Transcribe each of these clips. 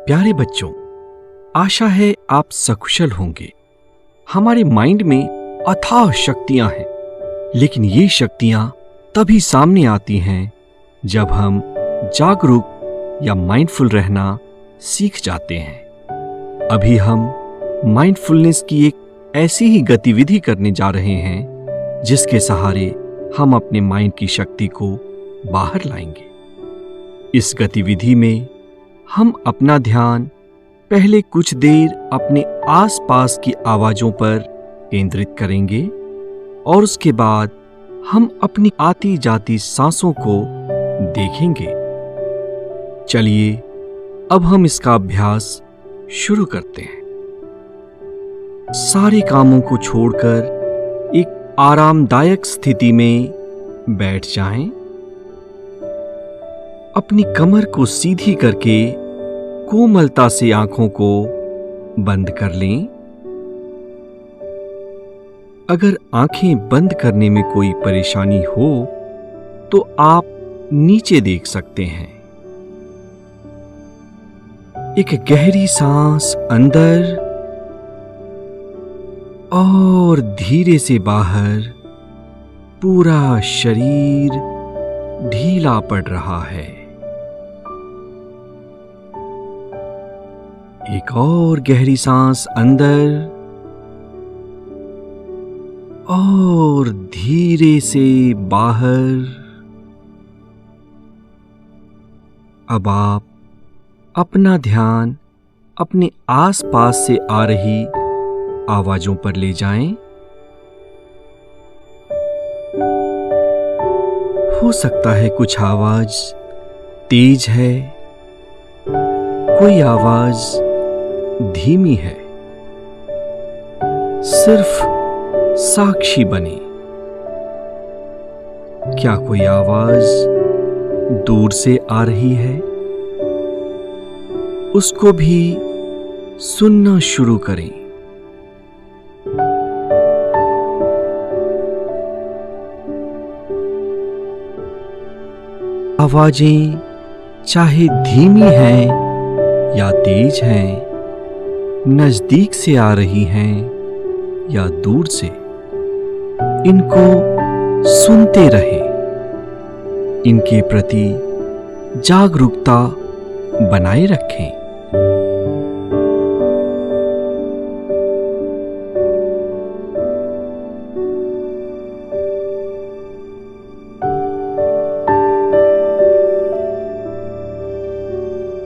प्यारे बच्चों, आशा है आप सकुशल होंगे। हमारे माइंड में अथाह शक्तियां हैं, लेकिन ये शक्तियां तभी सामने आती हैं जब हम जागरूक या माइंडफुल रहना सीख जाते हैं। अभी हम माइंडफुलनेस की एक ऐसी ही गतिविधि करने जा रहे हैं जिसके सहारे हम अपने माइंड की शक्ति को बाहर लाएंगे। इस गतिविधि में हम अपना ध्यान पहले कुछ देर अपने आसपास की आवाजों पर केंद्रित करेंगे और उसके बाद हम अपनी आती जाती सांसों को देखेंगे। चलिए अब हम इसका अभ्यास शुरू करते हैं। सारे कामों को छोड़कर एक आरामदायक स्थिति में बैठ जाएं। अपनी कमर को सीधी करके कोमलता से आंखों को बंद कर लें। अगर आंखें बंद करने में कोई परेशानी हो तो आप नीचे देख सकते हैं। एक गहरी सांस अंदर और धीरे से बाहर। पूरा शरीर ढीला पड़ रहा है। एक और गहरी सांस अंदर और धीरे से बाहर। अब आप अपना ध्यान अपने आसपास से आ रही आवाजों पर ले जाएं। हो सकता है कुछ आवाज तेज है, कोई आवाज धीमी है। सिर्फ साक्षी बने। क्या कोई आवाज दूर से आ रही है? उसको भी सुनना शुरू करें। आवाजें चाहे धीमी हैं या तेज हैं, नजदीक से आ रही हैं या दूर से, इनको सुनते रहें। इनके प्रति जागरूकता बनाए रखें।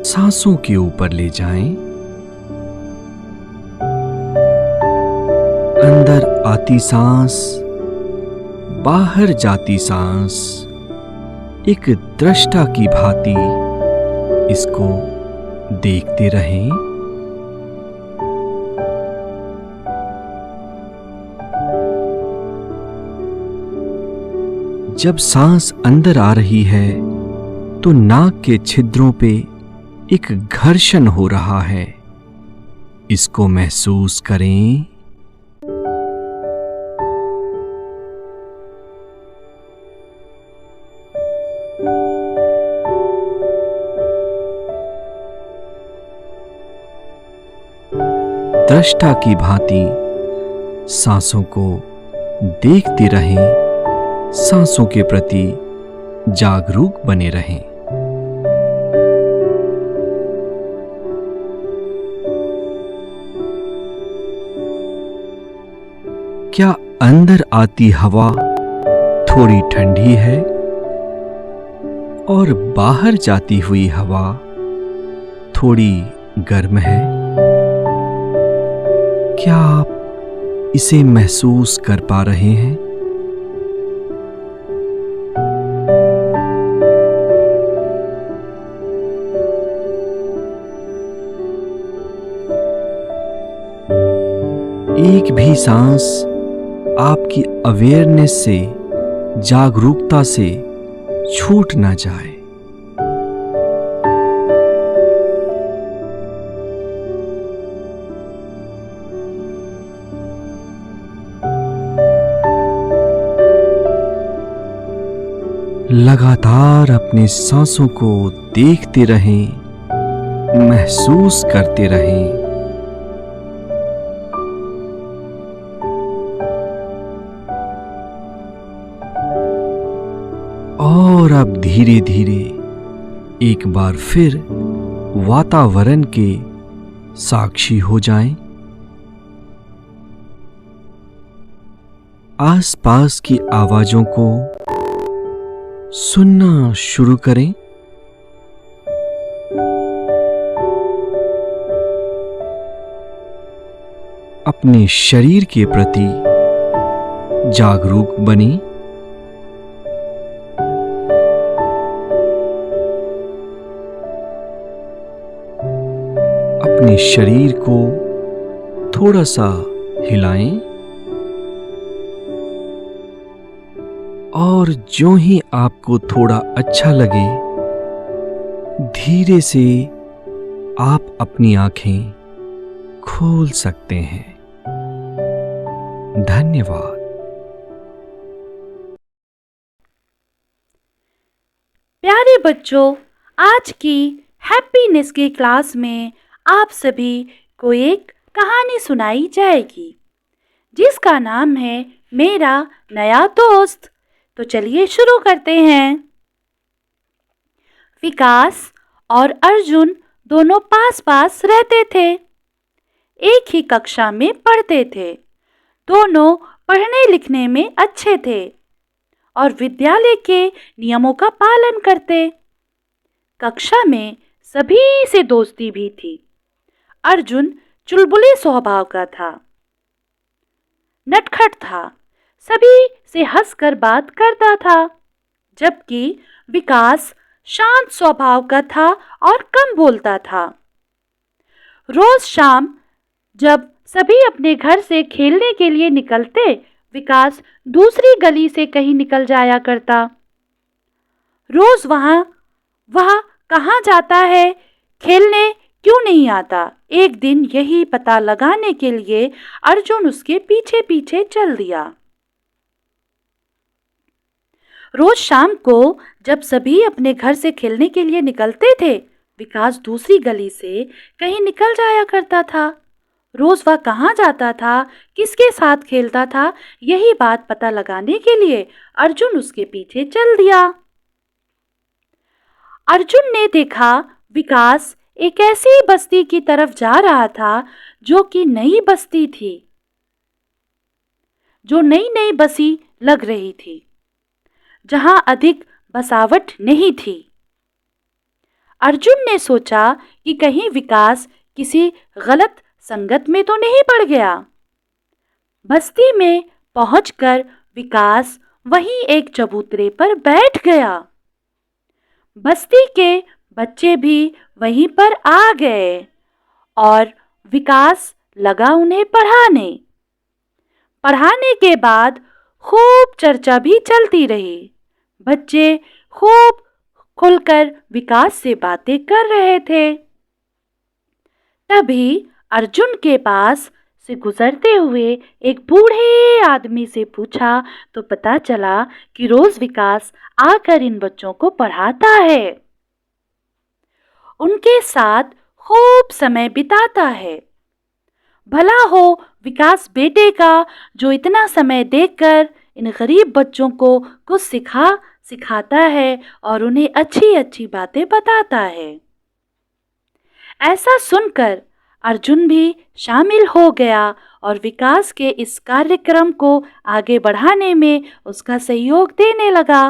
सांसों के ऊपर ले जाएं। अंदर आती सांस, बाहर जाती सांस, एक दृष्टा की भांति इसको देखते रहें। जब सांस अंदर आ रही है तो नाक के छिद्रों पे एक घर्षण हो रहा है। इसको महसूस करें। दृष्टा की भांति सांसों को देखते रहें। सांसों के प्रति जागरूक बने रहें। क्या अंदर आती हवा थोड़ी ठंडी है और बाहर जाती हुई हवा थोड़ी गर्म है? क्या आप इसे महसूस कर पा रहे हैं? एक भी सांस आपकी अवेयरनेस से, जागरूकता से छूट ना जाए। लगातार अपने सांसों को देखते रहें महसूस करते रहें। और अब धीरे धीरे एक बार फिर वातावरण के साक्षी हो जाएं। आसपास की आवाजों को सुनना शुरू करें। अपने शरीर के प्रति जागरूक बनें। अपने शरीर को थोड़ा सा हिलाएं और जो ही आपको थोड़ा अच्छा लगे धीरे से आप अपनी आंखें खोल सकते हैं। धन्यवाद। प्यारे बच्चों, आज की हैप्पीनेस की क्लास में आप सभी को एक कहानी सुनाई जाएगी जिसका नाम है मेरा नया दोस्त। तो चलिए शुरू करते हैं। विकास और अर्जुन दोनों पास पास रहते थे। एक ही कक्षा में पढ़ते थे। दोनों पढ़ने लिखने में अच्छे थे और विद्यालय के नियमों का पालन करते। कक्षा में सभी से दोस्ती भी थी। अर्जुन चुलबुले स्वभाव का था, नटखट था, सभी से हंसकर बात करता था, जबकि विकास शांत स्वभाव का था और कम बोलता था। रोज शाम जब सभी अपने घर से खेलने के लिए निकलते, विकास दूसरी गली से कहीं निकल जाया करता। रोज वह कहाँ जाता है, खेलने क्यों नहीं आता? एक दिन यही पता लगाने के लिए अर्जुन उसके पीछे पीछे चल दिया। रोज शाम को जब सभी अपने घर से खेलने के लिए निकलते थे, विकास दूसरी गली से कहीं निकल जाया करता था। रोज वह कहाँ जाता था, किसके साथ खेलता था, यही बात पता लगाने के लिए अर्जुन उसके पीछे चल दिया। अर्जुन ने देखा विकास एक ऐसी बस्ती की तरफ जा रहा था जो कि नई बस्ती थी, जो नई नई बसी लग रही थी, जहां अधिक बसावट नहीं थी। अर्जुन ने सोचा कि कहीं विकास किसी गलत संगत में तो नहीं पड़ गया। बस्ती में पहुंचकर विकास वहीं एक चबूतरे पर बैठ गया। बस्ती के बच्चे भी वहीं पर आ गए और विकास लगा उन्हें पढ़ाने के बाद खूब चर्चा भी चलती रही। बच्चे खूब खुलकर विकास से बातें कर रहे थे। तभी अर्जुन के पास से गुजरते हुए एक बूढ़े आदमी से पूछा तो पता चला कि रोज विकास आकर इन बच्चों को पढ़ाता है, उनके साथ खूब समय बिताता है। भला हो विकास बेटे का, जो इतना समय देकर इन गरीब बच्चों को कुछ सिखाता है और उन्हें अच्छी अच्छी बातें बताता है। ऐसा सुनकर अर्जुन भी शामिल हो गया और विकास के इस कार्यक्रम को आगे बढ़ाने में उसका सहयोग देने लगा।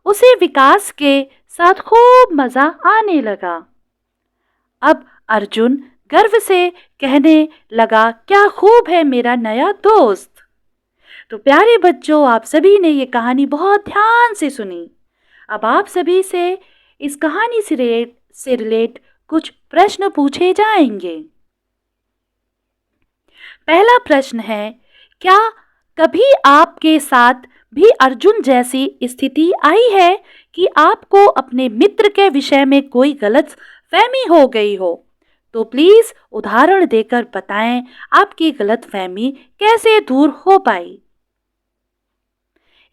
उसे विकास के साथ खूब मजा आने लगा। अब अर्जुन गर्व से कहने लगा, क्या खूब है मेरा नया दोस्त। तो प्यारे बच्चों, आप सभी ने ये कहानी बहुत ध्यान से सुनी। अब आप सभी से इस कहानी से रिलेट कुछ प्रश्न पूछे जाएंगे। पहला प्रश्न है, क्या कभी आपके साथ भी अर्जुन जैसी स्थिति आई है कि आपको अपने मित्र के विषय में कोई गलत फहमी हो गई हो? तो प्लीज उदाहरण देकर बताएं आपकी गलत फहमी कैसे दूर हो पाई।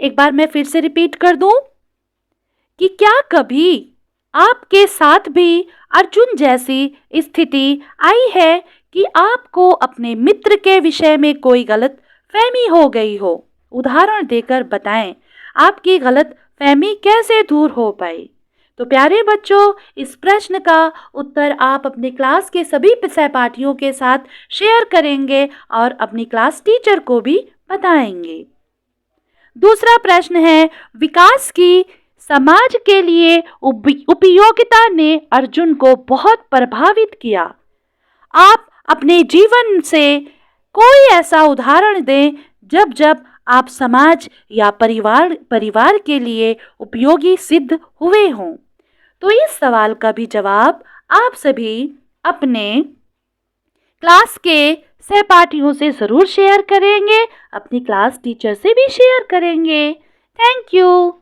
एक बार मैं फिर से रिपीट कर दूं कि क्या कभी आपके साथ भी अर्जुन जैसी स्थिति आई है कि आपको अपने मित्र के विषय में कोई गलत फहमी हो गई हो? उदाहरण देकर बताएं, आपकी गलत फहमी कैसे दूर हो पाई? तो प्यारे बच्चों, इस प्रश्न का उत्तर आप अपने क्लास के सभी सहपाठियों के साथ शेयर करेंगे और अपनी क्लास टीचर को भी बताएंगे। दूसरा प्रश्न है, विकास की समाज के लिए उपयोगिता ने अर्जुन को बहुत प्रभावित किया। आप अपने जीवन से कोई ऐसा उदाहरण दें जब आप समाज या परिवार के लिए उपयोगी सिद्ध हुए हों। तो इस सवाल का भी जवाब आप सभी अपने क्लास के सहपाठियों से ज़रूर शेयर करेंगे, अपनी क्लास टीचर से भी शेयर करेंगे। Thank you.